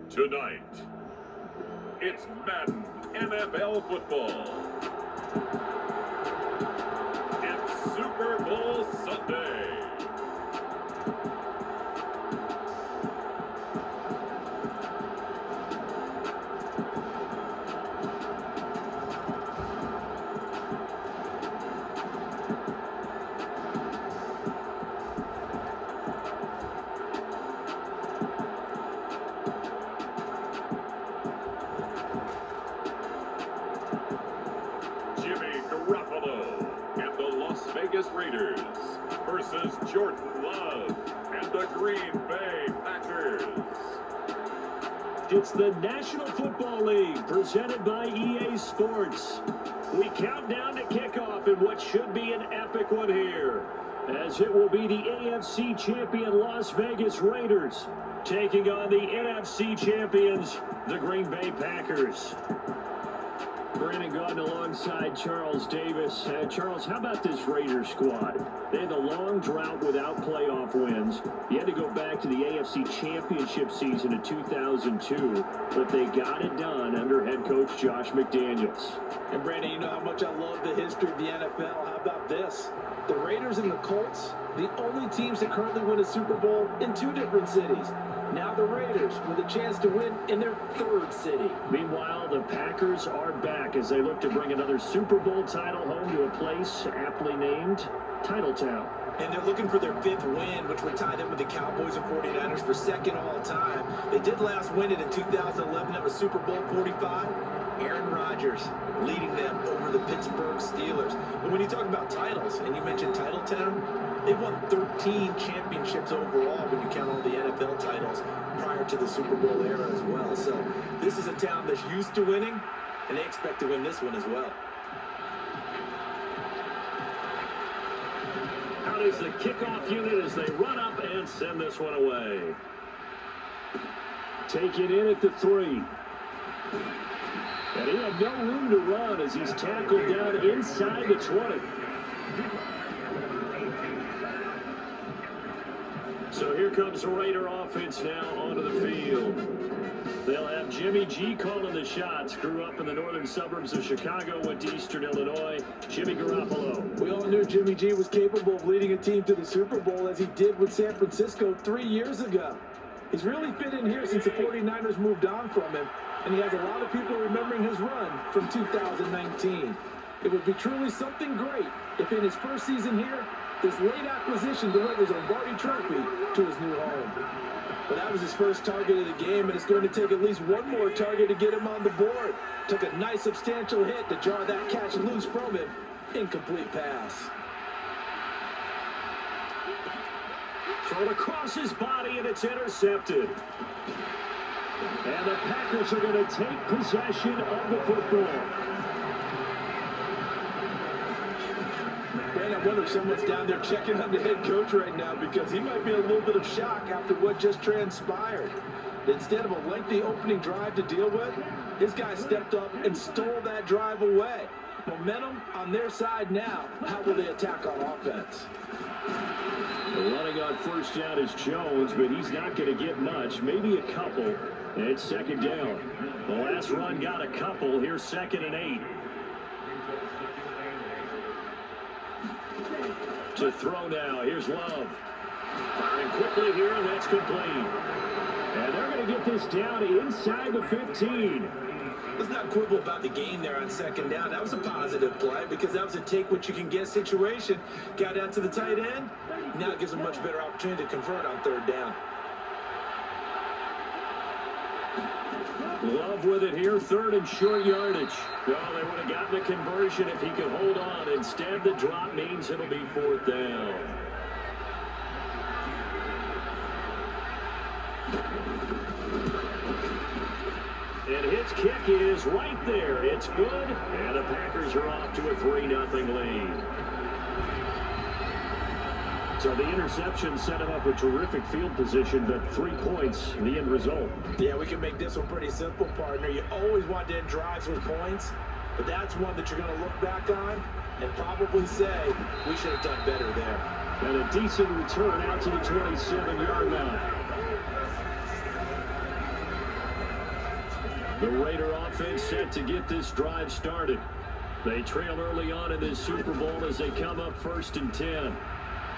Tonight, it's Madden NFL football. It's Super Bowl Sunday. And the Las Vegas Raiders versus Jordan Love and the Green Bay Packers. It's the National Football League presented by EA Sports. We count down to kickoff in what should be an epic one here, as it will be the AFC champion Las Vegas Raiders taking on the NFC champions, the Green Bay Packers. Brandon Gordon alongside Charles Davis. Charles, how about this Raiders squad? They had a long drought without playoff wins. You had to go back to the AFC Championship season of 2002, but they got it done under head coach Josh McDaniels. And Brandon, you know how much I love the history of the NFL. How about this? The Raiders and the Colts, the only teams that currently win a Super Bowl in two different cities. Now the Raiders with a chance to win in their third city. Meanwhile, the Packers are back as they look to bring another Super Bowl title home to a place aptly named Titletown. And they're looking for their fifth win, which would tie them with the Cowboys and 49ers for second all time. They did last win it in 2011. That was Super Bowl 45. Aaron Rodgers leading them over the Pittsburgh Steelers. But when you talk about titles, and you mentioned Titletown, they've won 13 championships overall when you count all the NFL titles prior to the Super Bowl era as well. So this is a town that's used to winning, and they expect to win this one as well. Out is the kickoff unit as they run up and send this one away. Take it in at the 3. And he had no room to run as he's tackled down inside the 20. So here comes the Raider offense now onto the field. They'll have Jimmy G calling the shots. Grew up in the northern suburbs of Chicago, went to Eastern Illinois. Jimmy Garoppolo. We all knew Jimmy G was capable of leading a team to the Super Bowl as he did with San Francisco 3 years ago. He's really fit in here since the 49ers moved on from him, and he has a lot of people remembering his run from 2019. It would be truly something great if in his first season here, this late acquisition delivers a Lombardi Trophy to his new home. Well, that was his first target of the game, and it's going to take at least one more target to get him on the board. Took a nice substantial hit to jar that catch loose from him. Incomplete pass. Thrown across his body, and it's intercepted. And the Packers are going to take possession of the football. Man, I wonder if someone's down there checking on the head coach right now because he might be in a little bit of shock after what just transpired. Instead of a lengthy opening drive to deal with, this guy stepped up and stole that drive away. Momentum on their side now. How will they attack on offense? Running on first down is Jones, but he's not going to get much, maybe a couple. It's second down. The last run got a couple. Here's 2nd and 8. To throw now. Here's Love. Firing quickly here, and that's complete. And they're going to get this down inside the 15. Let's not quibble about the game there on second down. That was a positive play because that was a take-what-you-can-get situation. Got out to the tight end. Now it gives them a much better opportunity to convert on third down. Love with it here, 3rd and short yardage. Well, they would have gotten the conversion if he could hold on. Instead, the drop means it'll be 4th down. And his kick is right there. It's good, and the Packers are off to a 3-0 lead. So the interception set him up a terrific field position, but 3 points, the end result. Yeah, we can make this one pretty simple, partner. You always want to end drives with points, but that's one that you're going to look back on and probably say, we should have done better there. And a decent return out to the 27-yard line. The Raider offense set to get this drive started. They trail early on in this Super Bowl as they come up 1st and 10.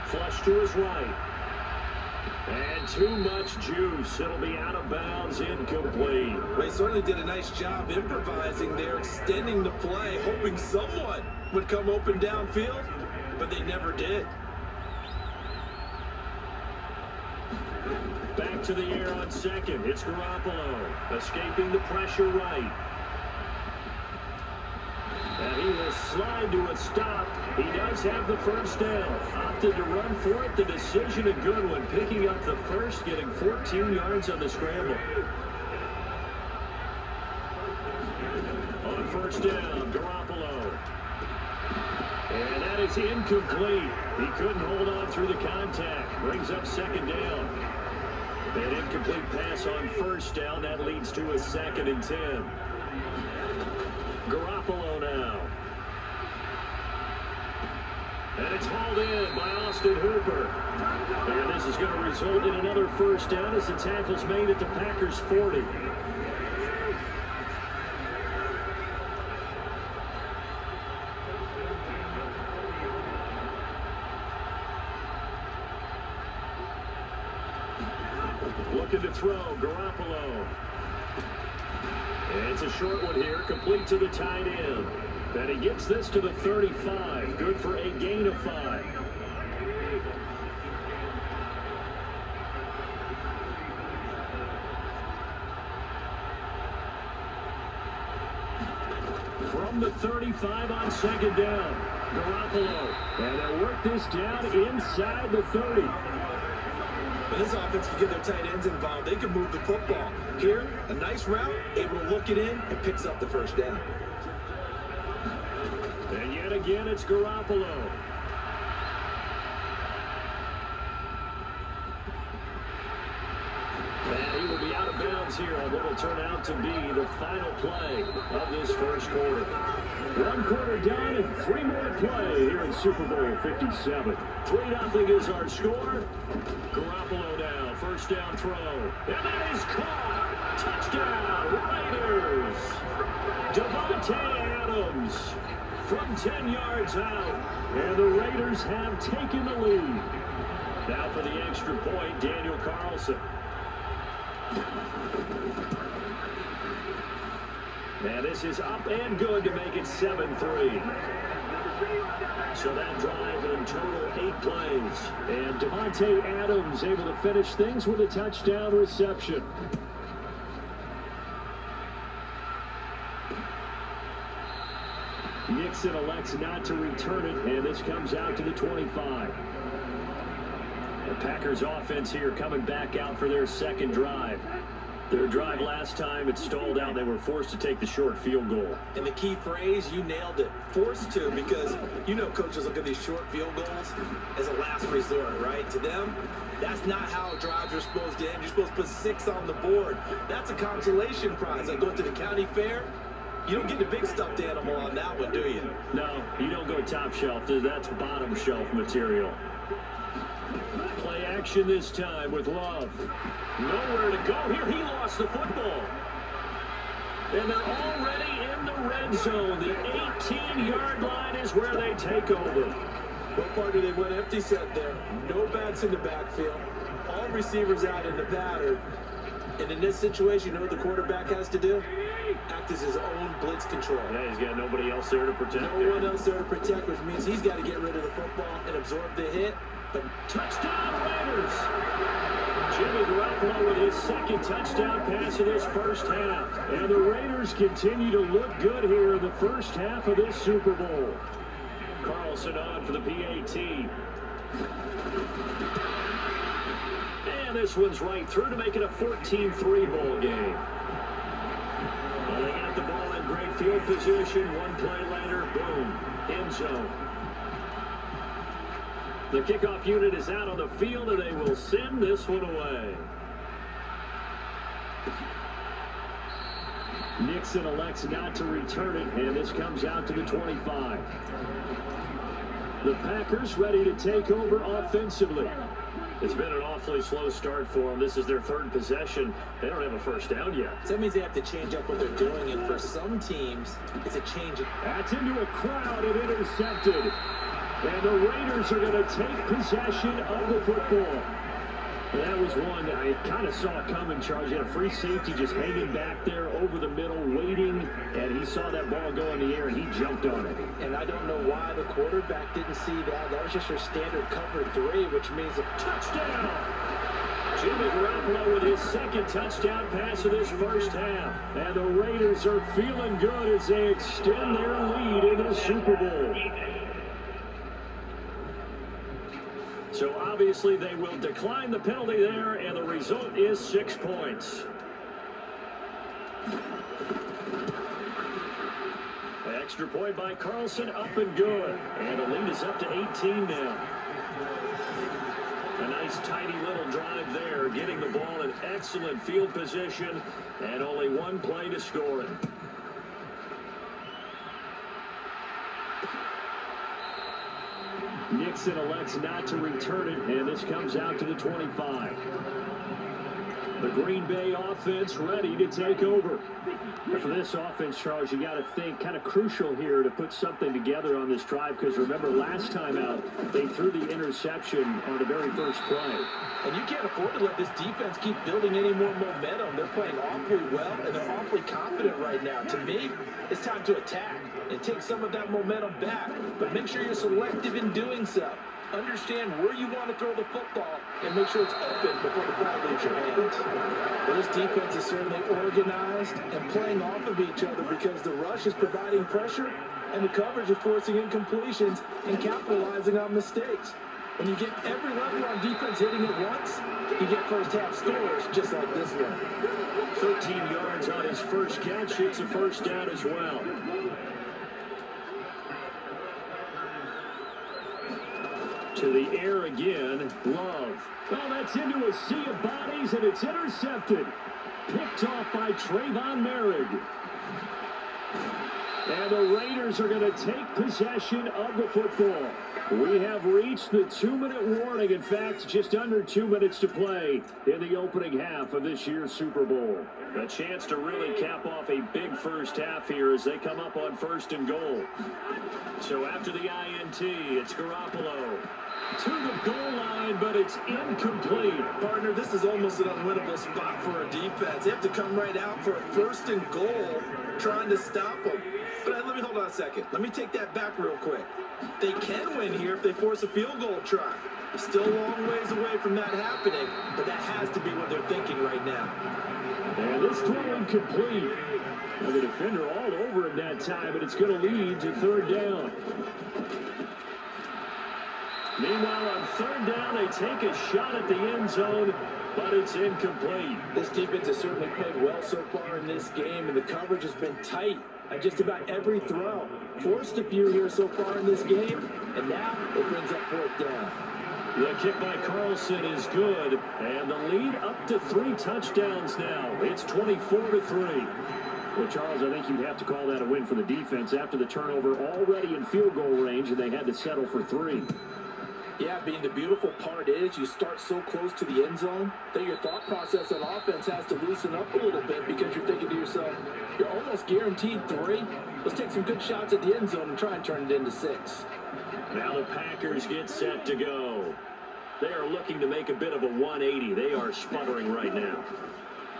Flush to his right. And too much juice. It'll be out of bounds, incomplete. They certainly did a nice job improvising there, extending the play, hoping someone would come open downfield, but they never did. Back to the air on 2nd. It's Garoppolo, escaping the pressure right. And he will slide to a stop. He does have the 1st down. Opted to run for it. The decision a good one. Picking up the 1st, getting 14 yards on the scramble. On 1st down, Garoppolo. And that is incomplete. He couldn't hold on through the contact. Brings up 2nd down. An incomplete pass on 1st down. That leads to a 2nd and 10. Garoppolo now. And it's hauled in by Austin Hooper. And this is going to result in another 1st down as the tackle's made at the Packers' 40. Looking to throw, Garoppolo. And it's a short one here, complete to the tight end. And he gets this to the 35, good for a gain of 5. From the 35 on 2nd down, Garoppolo. And they'll work this down inside the 30. When this offense can get their tight ends involved, they can move the football. Here, a nice route, able to look it in, and picks up the 1st down. And yet again, it's Garoppolo. And he will be out of bounds here on what will turn out to be the final play of this 1st quarter. 1 quarter done and 3 more to play here in Super Bowl 57. 3-0 is our score. Garoppolo now, 1st down throw. And that is caught. Touchdown, Raiders. Davante Adams from 10 yards out. And the Raiders have taken the lead. Now for the extra point, Daniel Carlson. And this is up and good to make it 7-3. So that drive in total 8 plays. And Davante Adams able to finish things with a touchdown reception. Nixon elects not to return it, and this comes out to the 25. The Packers offense here coming back out for their 2nd drive. Their drive last time, it stalled out. They were forced to take the short field goal. And the key phrase, you nailed it. Forced to, because you know coaches look at these short field goals as a last resort, right? To them, that's not how drives are supposed to end. You're supposed to put 6 on the board. That's a consolation prize. Like going to the county fair, you don't get the big stuffed animal on that one, do you? No, you don't go top shelf. That's bottom shelf material. Play action this time with Love. Nowhere to go here. He lost the football. And they're already in the red zone. The 18-yard line is where they take over. What part do they went empty set there? No backs in the backfield. All receivers out in the pattern. And in this situation, you know what the quarterback has to do? Act as his own blitz control. Yeah, he's got nobody else there to protect. No one else there to protect, which means he's got to get rid of the football and absorb the hit. But touchdown Raiders! Jimmy Garoppolo with his 2nd touchdown pass of this 1st half. And the Raiders continue to look good here in the 1st half of this Super Bowl. Carlson on for the PAT. And this one's right through to make it a 14-3 ball game. Well, they got the ball in great field position. 1 play later, boom, end zone. The kickoff unit is out on the field, and they will send this one away. Nixon elects not to return it, and this comes out to the 25. The Packers ready to take over offensively. It's been an awfully slow start for them. This is their third possession. They don't have a first down yet. So that means they have to change up what they're doing, and for some teams, it's a change. That's into a crowd and intercepted. And the Raiders are going to take possession of the football. That was one I kind of saw coming, Charles. You had a free safety just hanging back there over the middle, waiting, and he saw that ball go in the air, and he jumped on it. And I don't know why the quarterback didn't see that. That was just your standard cover 3, which means a touchdown. Jimmy Garoppolo with his second touchdown pass of this first half. And the Raiders are feeling good as they extend their lead in the Super Bowl. So obviously they will decline the penalty there, and the result is 6 points. Extra point by Carlson, up and good. And the lead is up to 18 now. A nice tidy little drive there, getting the ball in excellent field position, and only one play to score it. Nixon elects not to return it, and this comes out to the 25. The Green Bay offense ready to take over. But for this offense, Charles, you got to think kind of crucial here to put something together on this drive, because remember last time out, they threw the interception on the very first play. And you can't afford to let this defense keep building any more momentum. They're playing awfully well, and they're awfully confident right now. To me, it's time to attack and take some of that momentum back. But make sure you're selective in doing so. Understand where you want to throw the football and make sure it's open before the ball leaves your hands. Well, this defense is certainly organized and playing off of each other because the rush is providing pressure and the coverage is forcing incompletions and capitalizing on mistakes. When you get every level on defense hitting at once, you get first half scores just like this one. 13 yards on his first catch. It's a first down as well. To the air again, Love. Oh, that's into a sea of bodies, and it's intercepted. Picked off by Trayvon Merrick. And the Raiders are going to take possession of the football. We have reached the 2-minute warning. In fact, just under 2 minutes to play in the opening half of this year's Super Bowl. A chance to really cap off a big first half here as they come up on 1st and goal. So after the INT, it's Garoppolo to the goal line, but it's incomplete. Partner, this is almost an unwinnable spot for a defense. They have to come right out for a 1st and goal, trying to stop them. But let me hold on a second. Let me take that back real quick. They can win here if they force a field goal try. Still a long ways away from that happening, but that has to be what they're thinking right now. And this throw incomplete. The defender all over him that time, but it's going to lead to 3rd down. Meanwhile, on 3rd down, they take a shot at the end zone, but it's incomplete. This defense has certainly played well so far in this game, and the coverage has been tight on just about every throw. Forced a few here so far in this game, and now it brings up 4th down. The kick by Carlson is good, and the lead up to 3 touchdowns now. It's 24-3. Well, Charles, I think you'd have to call that a win for the defense after the turnover already in field goal range, and they had to settle for 3. Yeah, being the beautiful part is you start so close to the end zone that your thought process on offense has to loosen up a little bit because you're thinking to yourself, you're almost guaranteed 3. Let's take some good shots at the end zone and try and turn it into 6. Now the Packers get set to go. They are looking to make a bit of a 180. They are sputtering right now.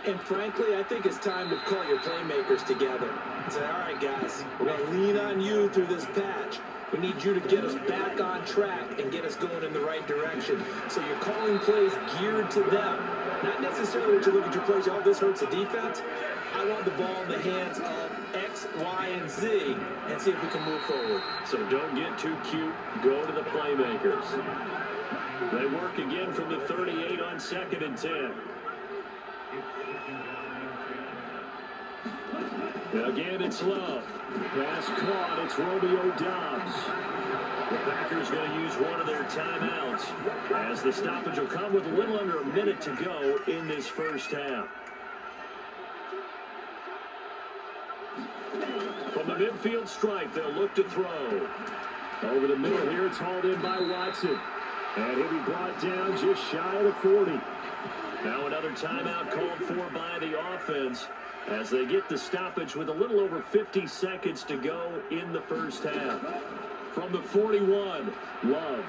And frankly, I think it's time to call your playmakers together and say, all right, guys, we're going to lean on you through this patch. We need you to get us back on track and get us going in the right direction. So you're calling plays geared to them. Not necessarily that you look at your plays, oh, this hurts the defense. I want the ball in the hands of X, Y, and Z and see if we can move forward. So don't get too cute. Go to the playmakers. They work again from the 38 on 2nd and 10. Again, it's Love. Pass caught. It's Romeo Doubs. The Packers going to use one of their timeouts as the stoppage will come with a little under a minute to go in this first half. From the midfield stripe, they'll look to throw. Over the middle here, it's hauled in by Watson. And he'll be brought down just shy of the 40. Now another timeout called for by the offense as they get the stoppage with a little over 50 seconds to go in the first half. From the 41, Love.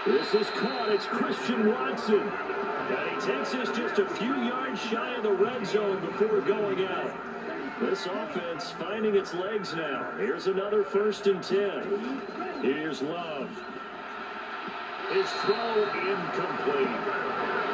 This is caught. It's Christian Watson. And he takes this just a few yards shy of the red zone before going out. This offense finding its legs now. Here's another 1st and 10. Here's Love. His throw incomplete.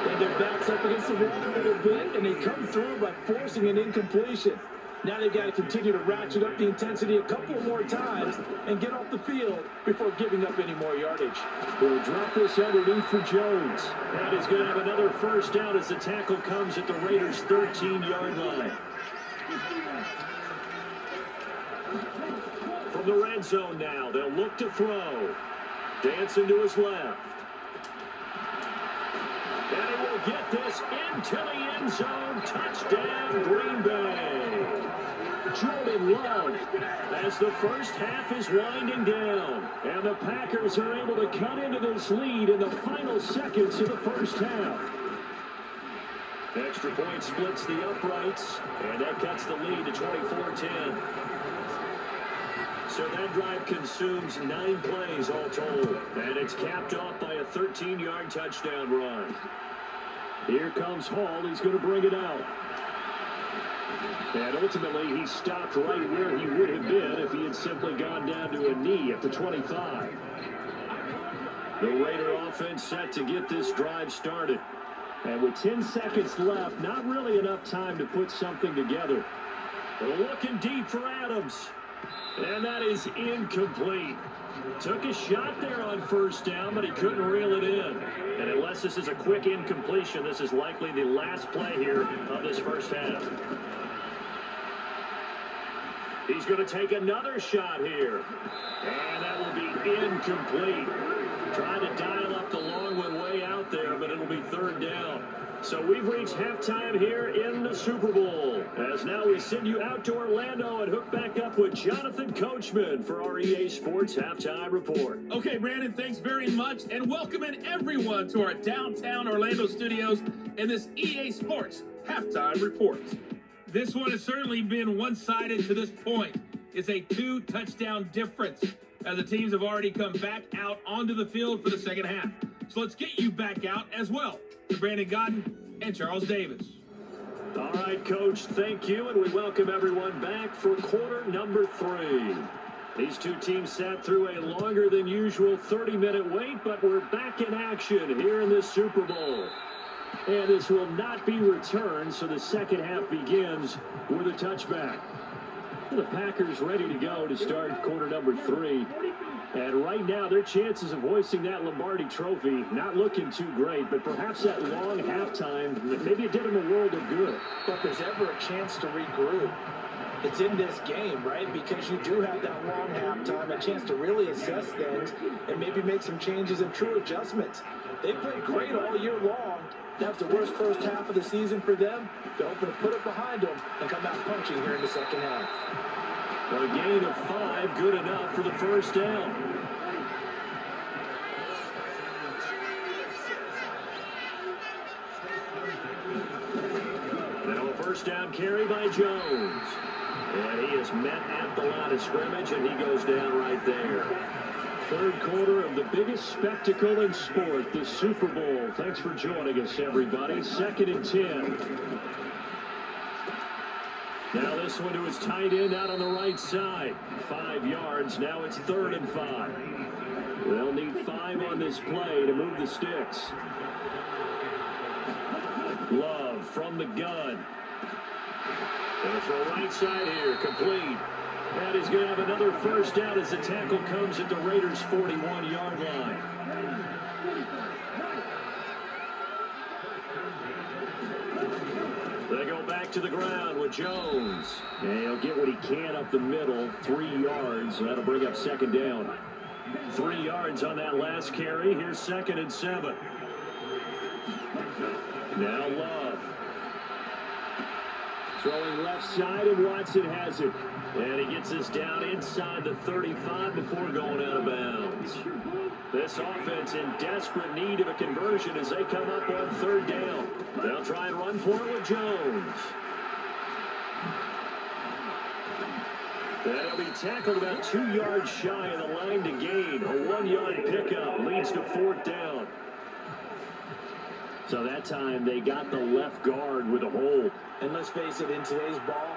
And their backs up against the wall a little bit, and they come through by forcing an incompletion. Now they've got to continue to ratchet up the intensity a couple more times and get off the field before giving up any more yardage. We'll drop this underneath for Jones. And he's going to have another 1st down as the tackle comes at the Raiders' 13-yard line. From the red zone now, they'll look to throw. Dancing to his left. And he will get this into the end zone. Touchdown, Green Bay. Jordan Love as the first half is winding down. And the Packers are able to cut into this lead in the final seconds of the first half. Extra point splits the uprights, and that cuts the lead to 24-10. So that drive consumes 9 plays all told. And it's capped off by a 13-yard touchdown run. Here comes Hall. He's going to bring it out. And ultimately, he stopped right where he would have been if he had simply gone down to a knee at the 25. The Raider offense set to get this drive started. And with 10 seconds left, not really enough time to put something together. Looking deep for Adams. And that is incomplete. Took a shot there on 1st down, but he couldn't reel it in. And unless this is a quick incompletion, this is likely the last play here of this first half. He's going to take another shot here. And that will be incomplete. Trying to dial up the long one way out there, but it'll be 3rd down. So we've reached halftime here in the Super Bowl. As now we send you out to Orlando and hook back up with Jonathan Coachman for our EA Sports Halftime Report. Okay, Brandon, thanks very much. And welcoming everyone to our downtown Orlando studios in this EA Sports Halftime Report. This one has certainly been one-sided to this point. It's a 2-touchdown difference as the teams have already come back out onto the field for the second half. So let's get you back out as well. To Brandon Godden and Charles Davis. All right, Coach, thank you, and we welcome everyone back for quarter number 3. These two teams sat through a longer than usual 30-minute wait, but we're back in action here in this Super Bowl. And this will not be returned, so the second half begins with a touchback. The Packers ready to go to start quarter number 3. And right now, their chances of hoisting that Lombardi trophy not looking too great, but perhaps that long halftime, maybe it did them a world of good. But there's ever a chance to regroup. It's in this game, right? Because you do have that long halftime, a chance to really assess things and maybe make some changes and true adjustments. They played great all year long. That's the worst first half of the season for them. They're hoping to put it behind them and come out punching here in the second half. A gain of 5, good enough for the first down. Now a first down carry by Jones. And he is met at the line of scrimmage, and he goes down right there. Third quarter of the biggest spectacle in sport, the Super Bowl. Thanks for joining us, everybody. 2nd and 10. Now this one to his tight end out on the right side. 5 yards. Now it's 3rd and 5. They'll need 5 on this play to move the sticks. Love from the gun. And throw right side here, complete. And he's going to have another first down as the tackle comes at the Raiders' 41-yard line. They go back to the ground with Jones. And he'll get what he can up the middle, 3 yards. That'll bring up 2nd down. 3 yards on that last carry. Here's 2nd and 7. Now Love. Throwing left side, and Watson has it. And he gets this down inside the 35 before going out of bounds. This offense in desperate need of a conversion as they come up on third down. They'll try and run for it with Jones. That'll be tackled about 2 yards shy of the line to gain. A 1-yard pickup leads to fourth down. So that time they got the left guard with a hold. And let's face it, in today's ball,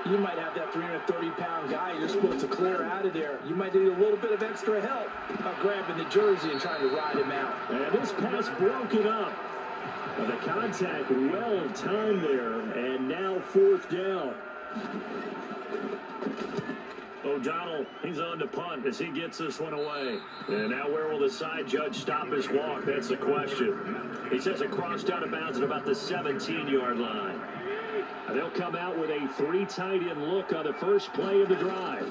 you might have that 330-pound guy you're supposed to clear out of there. You might need a little bit of extra help grabbing the jersey and trying to ride him out. And this pass broken up. The contact well timed there, and now fourth down. O'Donnell, he's on to punt as he gets this one away. And now where will the side judge stop his walk? That's the question. He says it crossed out of bounds at about the 17-yard line. They'll come out with a 3 tight end look on the first play of the drive.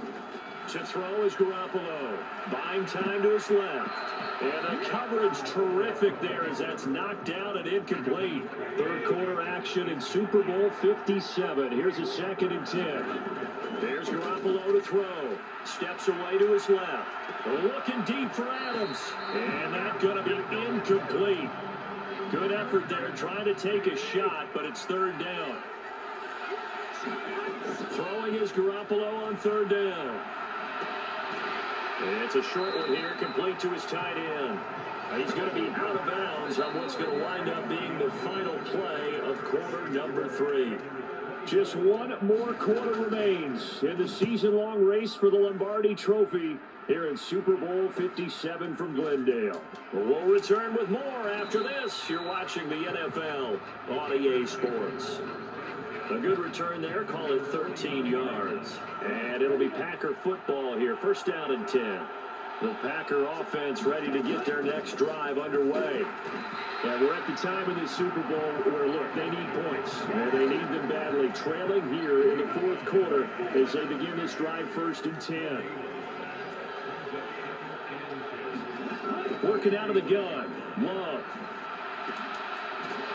To throw is Garoppolo. Buying time to his left. And the coverage terrific there as that's knocked down and incomplete. Third quarter action in Super Bowl 57. Here's a 2nd and 10. There's Garoppolo to throw. Steps away to his left. Looking deep for Adams. And that's going to be incomplete. Good effort there trying to take a shot, but it's third down. Throwing is Garoppolo on third down. It's a short one here, complete to his tight end. He's going to be out of bounds on what's going to wind up being the final play of quarter number 3. Just one more quarter remains in the season-long race for the Lombardi Trophy here in Super Bowl 57 from Glendale. We'll return with more after this. You're watching the NFL on EA Sports. A good return there, call it 13 yards. And it'll be Packer football here, first down and 10. The Packer offense ready to get their next drive underway. And we're at the time of the Super Bowl where, look, they need points. And they need them badly. Trailing here in the fourth quarter as they begin this drive first and 10. Working out of the gun. Love.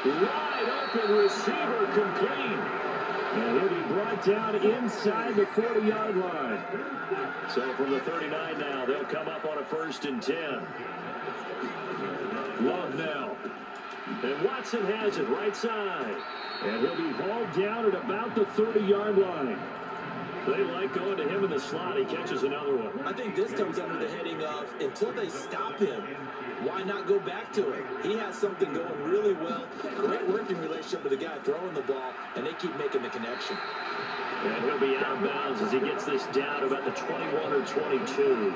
Wide open receiver complete. And he'll be brought down inside the 40-yard line. So from the 39 now, they'll come up on a first and 10. Love now. And Watson has it right side. And he'll be hauled down at about the 30-yard line. They like going to him in the slot. He catches another one. I think this comes under the heading of, until they stop him, why not go back to it? He has something going really well. Great working relationship with the guy throwing the ball, and they keep making the connection. And he'll be out of bounds as he gets this down about the 21 or 22.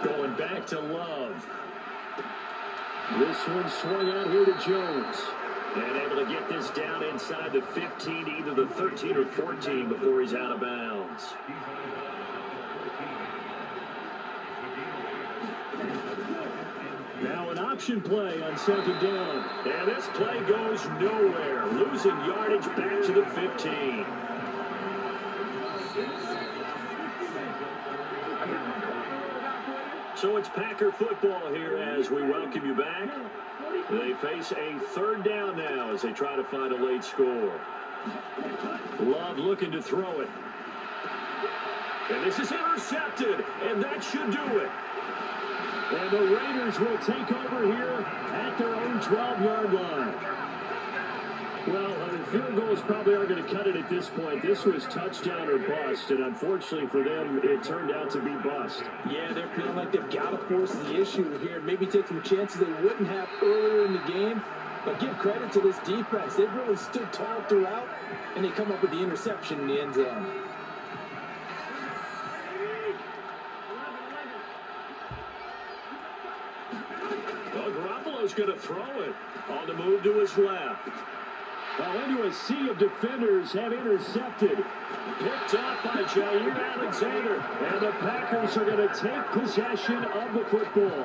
Going back to Love. This one swung out here to Jones. And able to get this down inside the 15, either the 13 or 14 before he's out of bounds. Now an option play on second down. And this play goes nowhere. Losing yardage back to the 15. So it's Packer football here as we welcome you back. They face a third down now as they try to find a late score. Love looking to throw it. And this is intercepted, and that should do it. And the Raiders will take over here at their own 12-yard line. Well, field goals probably aren't going to cut it at this point. This was touchdown or bust, and unfortunately for them, it turned out to be bust. Yeah, they're feeling like they've got to force the issue here. Maybe take some chances they wouldn't have earlier in the game. But give credit to this defense. They've really stood tall throughout, and they come up with the interception in the end zone. Well, Garoppolo's going to throw it on the move to his left. Well, into a sea of defenders have intercepted. Picked up by Jair Alexander. And the Packers are going to take possession of the football.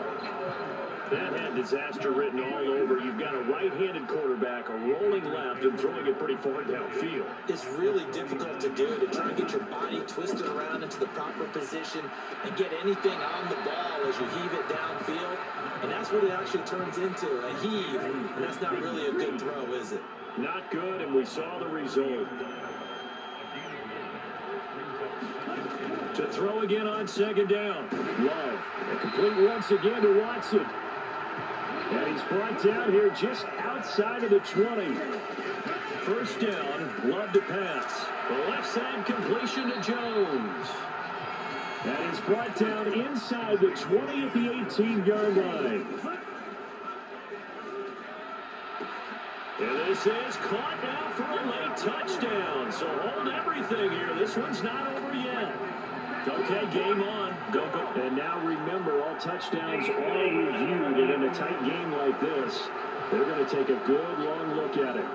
That had disaster written all over. You've got a right-handed quarterback, a rolling left, and throwing it pretty far downfield. It's really difficult to do, to try and get your body twisted around into the proper position and get anything on the ball as you heave it downfield. And that's what it actually turns into, a heave. And that's not really a good throw, is it? Not good, and we saw the result. To throw again on second down. Love. And complete once again to Watson. And he's brought down here just outside of the 20. First down, Love to pass. The left side completion to Jones. That is brought down inside the 20 at the 18-yard line. And this is caught now for a late touchdown. So hold everything here. This one's not over yet. Okay, game on. Don't go. And now remember, all touchdowns are reviewed. And in a tight game like this, they're going to take a good long look at it.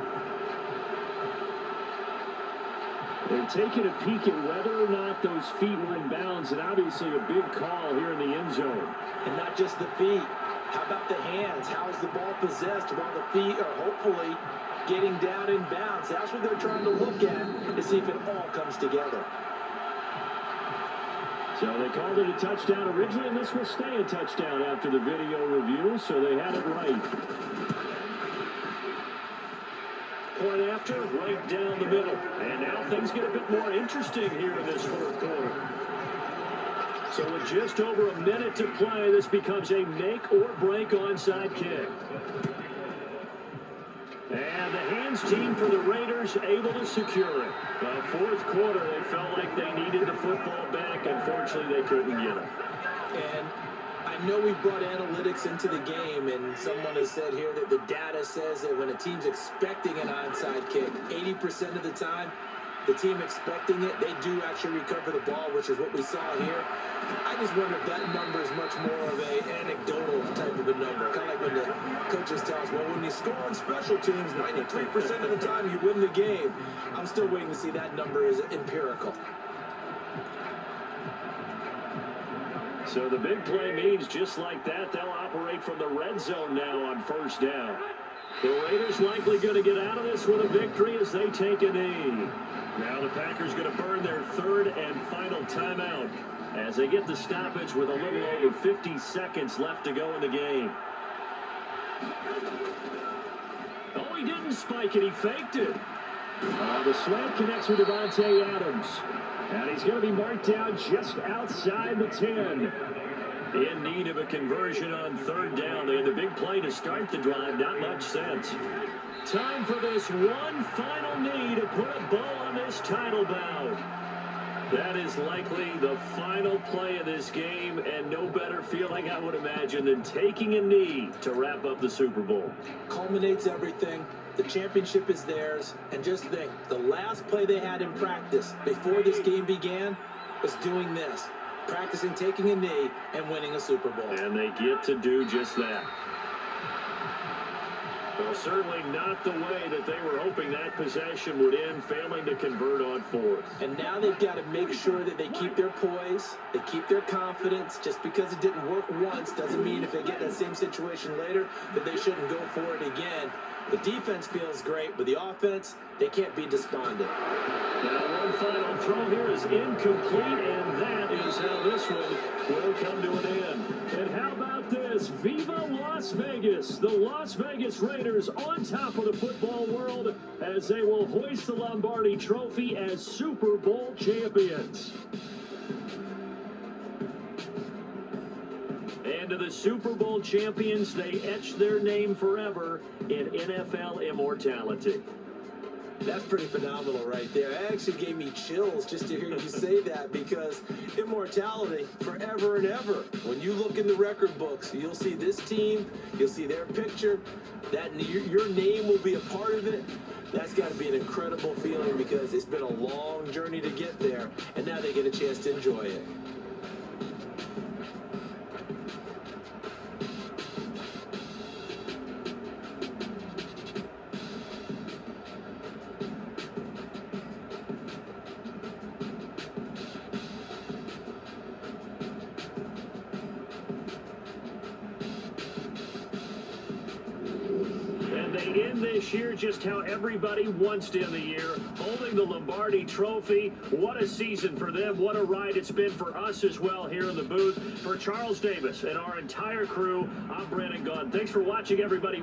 They're taking a peek at whether or not those feet were in bounds, and obviously a big call here in the end zone. And not just the feet. How about the hands? How is the ball possessed while the feet are hopefully getting down in bounds? That's what they're trying to look at to see if it all comes together. So they called it a touchdown originally, and this will stay a touchdown after the video review, so they had it right. Point after, right down the middle. And now things get a bit more interesting here in this fourth quarter. So with just over a minute to play, this becomes a make or break onside kick. And the hands team for the Raiders able to secure it. The fourth quarter, they felt like they needed the football back. Unfortunately, they couldn't get it. And I know we brought analytics into the game, and someone has said here that the data says that when a team's expecting an onside kick, 80% of the time, the team expecting it, they do actually recover the ball, which is what we saw here. I just wonder if that number is much more of an anecdotal type of a number. Kind of like when the coaches tell us, well, when you score on special teams, 93% of the time you win the game. I'm still waiting to see that number is empirical. So the big play means just like that, they'll operate from the red zone now on first down. The Raiders likely going to get out of this with a victory as they take a knee. Now the Packers going to burn their third and final timeout as they get the stoppage with a little over 50 seconds left to go in the game. Oh, he didn't spike it. He faked it. The slant connects with Devontae Adams. And he's going to be marked down just outside the 10. In need of a conversion on third down. They had the big play to start the drive. Not much sense. Time for this one final knee to put a bow on this title bout. That is likely the final play of this game, and no better feeling, I would imagine, than taking a knee to wrap up the Super Bowl. Culminates everything. The championship is theirs. And just think, the last play they had in practice before this game began was doing this. Practicing taking a knee and winning a Super Bowl. And they get to do just that. Well, certainly not the way that they were hoping that possession would end, failing to convert on fourth. And now they've got to make sure that they keep their poise, they keep their confidence. Just because it didn't work once doesn't mean if they get that same situation later that they shouldn't go for it again. The defense feels great, but the offense, they can't be despondent. Now one final throw here is incomplete, and that is how this one will come to an end. And how about this? Viva Las Vegas! The Las Vegas Raiders on top of the football world as they will hoist the Lombardi Trophy as Super Bowl champions. And to the Super Bowl champions, they etch their name forever in NFL immortality. That's pretty phenomenal right there. It actually gave me chills just to hear you say that, because immortality forever and ever. When you look in the record books, you'll see this team, you'll see their picture, that your name will be a part of it. That's got to be an incredible feeling, because it's been a long journey to get there, and now they get a chance to enjoy it. They end this year just how everybody wants to end the year, holding the Lombardi Trophy. What a season for them. What a ride it's been for us as well here in the booth. For Charles Davis and our entire crew, I'm Brandon Gunn. Thanks for watching, everybody.